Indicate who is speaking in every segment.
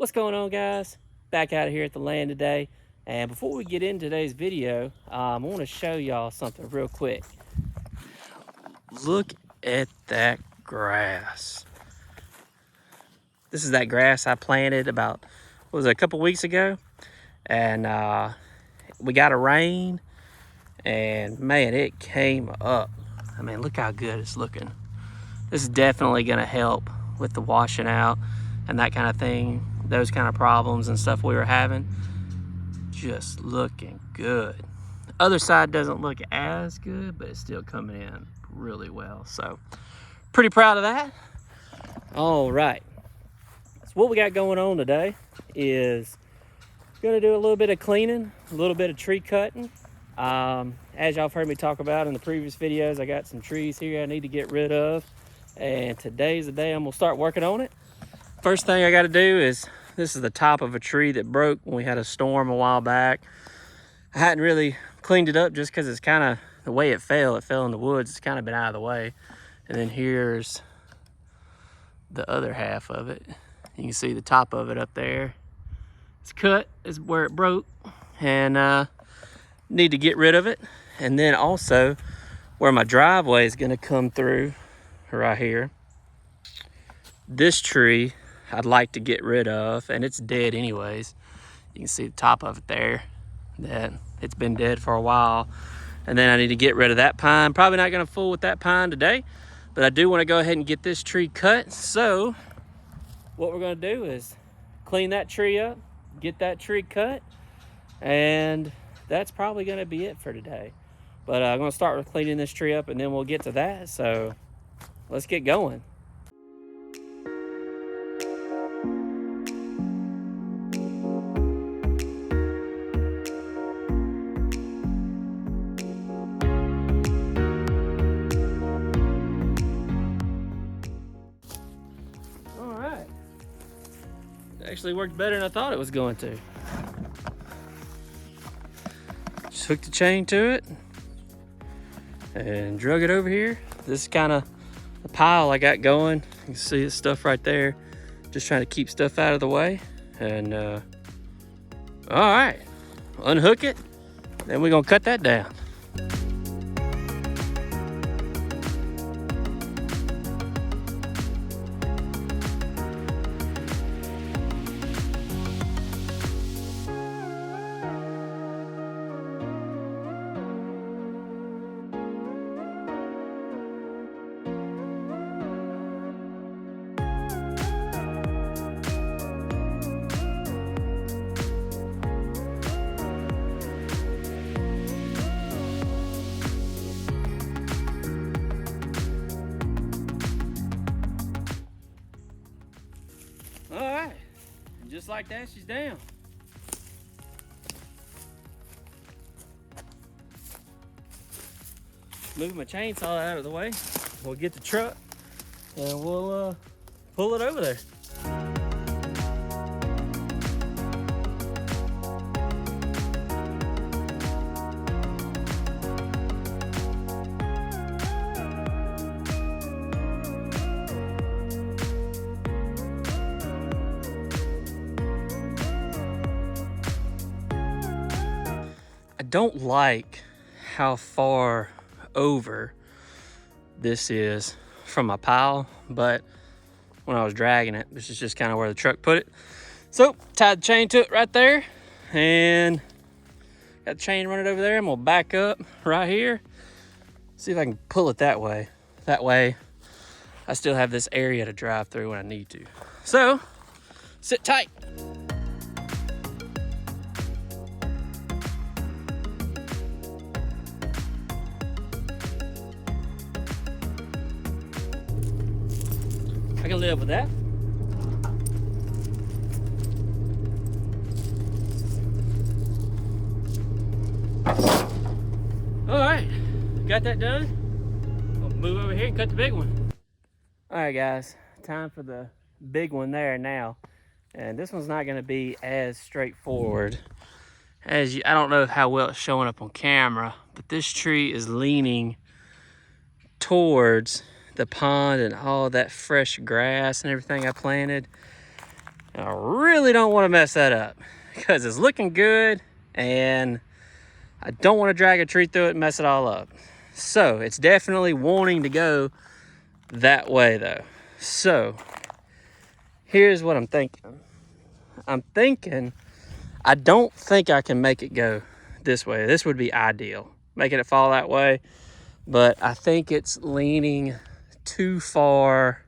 Speaker 1: What's going on, guys? Back out of here at the land today. And before we get into today's video, I want to show y'all something real quick. Look at that grass. This is that grass I planted about, what was it, a couple weeks ago? And we got a rain, and man, it came up. I mean, look how good it's looking. This is definitely gonna help with the washing out and that kind of thing, those kind of problems and stuff we were having. Just looking good. The other side doesn't look as good, but it's still coming in really well. So pretty proud of that. All right. So what we got going on today is gonna do a little bit of cleaning, a little bit of tree cutting. As y'all have heard me talk about in the previous videos, I got some trees here I need to get rid of. And today's the day I'm gonna start working on it. First thing I gotta do is, this is the top of a tree that broke when we had a storm a while back. I hadn't really cleaned it up just because it's kind of, the way it fell in the woods. It's kind of been out of the way. And then here's the other half of it. You can see the top of it up there. It's cut, is where it broke. And need to get rid of it. And then also where my driveway is gonna come through, right here, this tree I'd like to get rid of, and it's dead anyways. You can see the top of it there, that it's been dead for a while. And then I need to get rid of that pine. Probably not gonna fool with that pine today, but I do wanna go ahead and get this tree cut. So what we're gonna do is clean that tree up, get that tree cut, and that's probably gonna be it for today. But I'm gonna start with cleaning this tree up and then we'll get to that. So let's get going. All right. It actually worked better than I thought it was going to. Just hooked the chain to it and drug it over here. This is kind of the pile I got going. You can see the stuff right there. Just trying to keep stuff out of the way. And all right, unhook it. Then we're gonna cut that down. All right, and just like that, she's down. Move my chainsaw out of the way. We'll get the truck and we'll pull it over there. I don't like how far over this is from my pile, but when I was dragging it, this is just kind of where the truck put it. So tied the chain to it right there and got the chain running over there. I'm gonna back up right here, see if I can pull it that way. That way I still have this area to drive through when I need to. So sit tight. I can live with that. All right, got that done. I'll move over here and cut the big one. All right, guys, time for the big one there now. And this one's not gonna be as straightforward as I don't know how well it's showing up on camera, but this tree is leaning towards the pond and all that fresh grass and everything I planted. And I really don't want to mess that up because it's looking good and I don't want to drag a tree through it and mess it all up. So it's definitely wanting to go that way though. So here's what I'm thinking. I don't think I can make it go this way. This would be ideal, making it fall that way. But I think it's leaning too far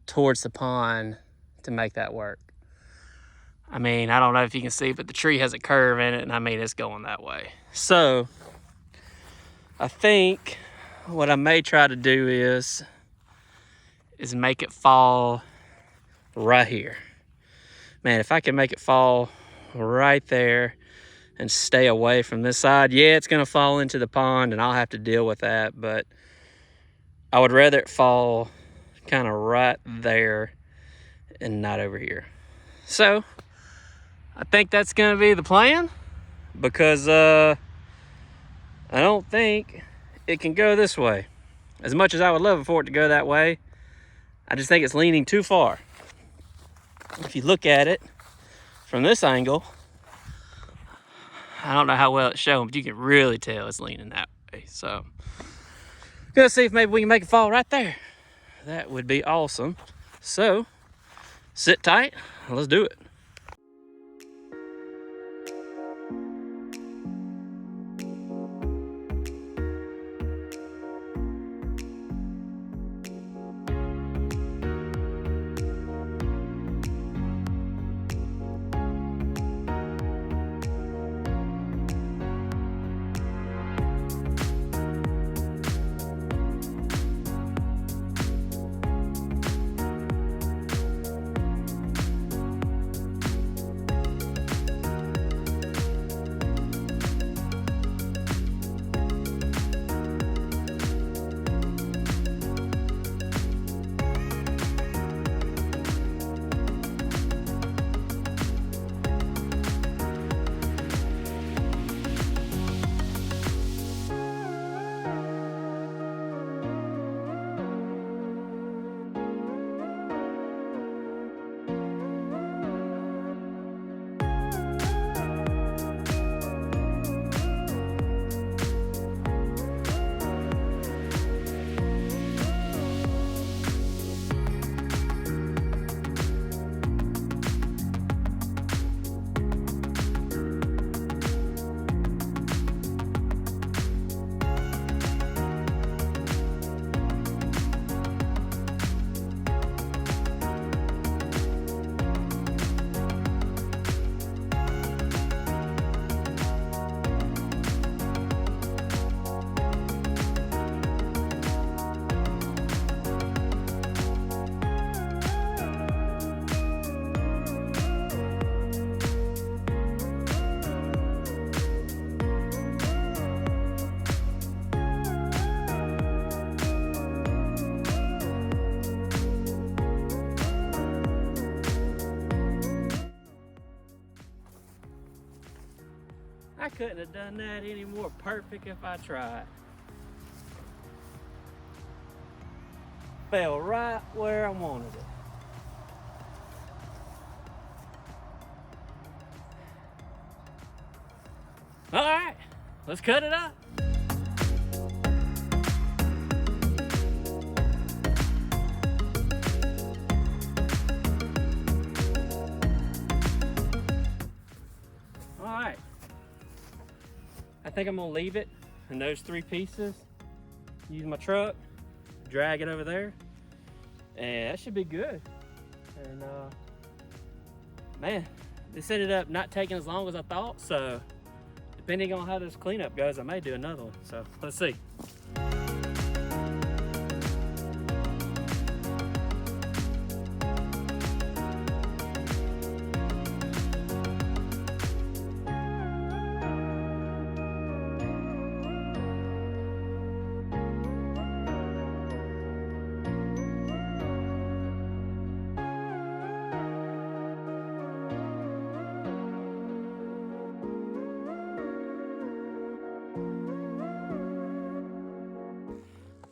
Speaker 1: towards the pond to make that work. I mean, I don't know if you can see, but the tree has a curve in it, and I mean, it's going that way. So I think what I may try to do is make it fall right here. Man, if I can make it fall right there and stay away from this side, yeah, it's gonna fall into the pond and I'll have to deal with that, but I would rather it fall kind of right there and not over here. So I think that's gonna be the plan, because I don't think it can go this way. As much as I would love for it to go that way, I just think it's leaning too far. If you look at it from this angle, I don't know how well it's showing, but you can really tell it's leaning that way. So I'm gonna see if maybe we can make it fall right there. That would be awesome. So sit tight, let's do it. I couldn't have done that any more perfect if I tried. Fell right where I wanted it. All right, let's cut it up. All right, I think I'm gonna leave it in those 3 pieces. Use my truck, drag it over there, and that should be good. And man, this ended up not taking as long as I thought, so depending on how this cleanup goes, I may do another one. So let's see.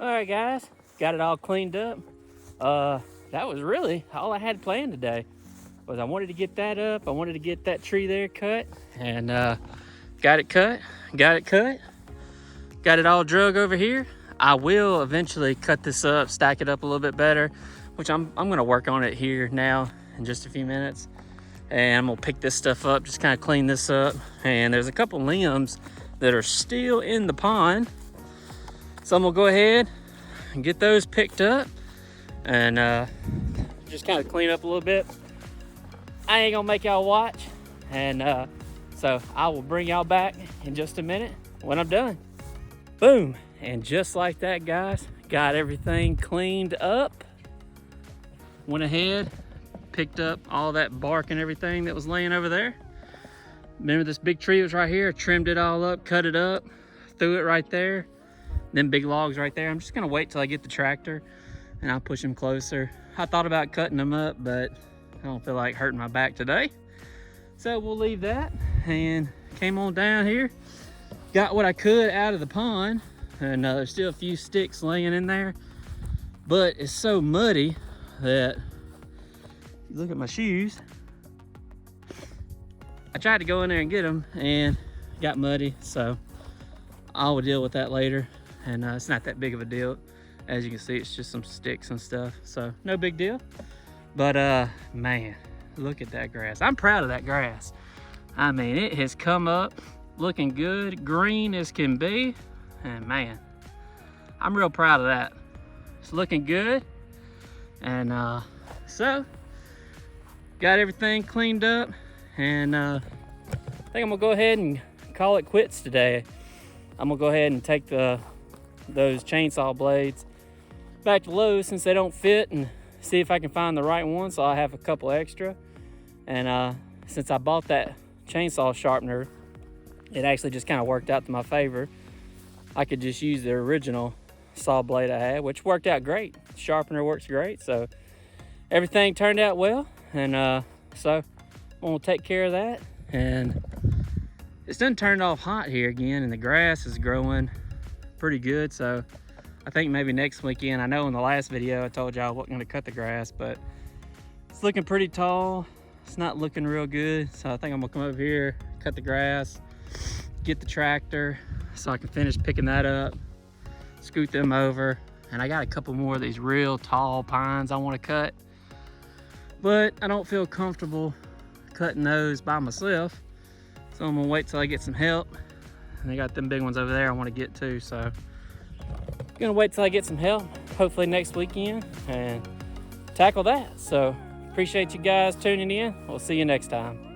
Speaker 1: All right, guys, got it all cleaned up. That was really all I had planned today. was I wanted to get that up. I wanted to get that tree there cut, and got it cut, got it all drug over here. I will eventually cut this up, stack it up a little bit better, which I'm gonna work on it here now in just a few minutes. And I'm gonna pick this stuff up, just kind of clean this up. And there's a couple limbs that are still in the pond. So I'm gonna go ahead and get those picked up and just kind of clean up a little bit. I ain't gonna make y'all watch. And so I will bring y'all back in just a minute when I'm done. Boom, and just like that, guys, got everything cleaned up. Went ahead, picked up all that bark and everything that was laying over there. Remember this big tree was right here, trimmed it all up, cut it up, threw it right there. Them big logs right there. I'm just gonna wait till I get the tractor and I'll push them closer. I thought about cutting them up, but I don't feel like hurting my back today. So we'll leave that, and came on down here. Got what I could out of the pond, and there's still a few sticks laying in there, but it's so muddy that, look at my shoes. I tried to go in there and get them and got muddy, so I will deal with that later. And it's not that big of a deal. As you can see, it's just some sticks and stuff, so no big deal. But man, look at that grass. I'm proud of that grass. I mean, it has come up looking good, green as can be, and man, I'm real proud of that. It's looking good. And so got everything cleaned up, and I think I'm gonna go ahead and call it quits today. I'm gonna go ahead and take those chainsaw blades back to Lowe's since they don't fit, and see if I can find the right one, so I have a couple extra. And since I bought that chainsaw sharpener, it actually just kind of worked out to my favor. I could just use the original saw blade I had, which worked out great. Sharpener works great, so everything turned out well. And so I'm gonna take care of that. And it's done turned off hot here again, and the grass is growing pretty good. So I think maybe next weekend, I know in the last video I told y'all I wasn't gonna cut the grass, but it's looking pretty tall. It's not looking real good. So I think I'm gonna come over here, cut the grass, get the tractor so I can finish picking that up, scoot them over. And I got a couple more of these real tall pines I want to cut, but I don't feel comfortable cutting those by myself. So I'm gonna wait till I get some help. And I got them big ones over there I want to get to, so I'm gonna wait till I get some help, hopefully next weekend, and tackle that. So appreciate you guys tuning in. We'll see you next time.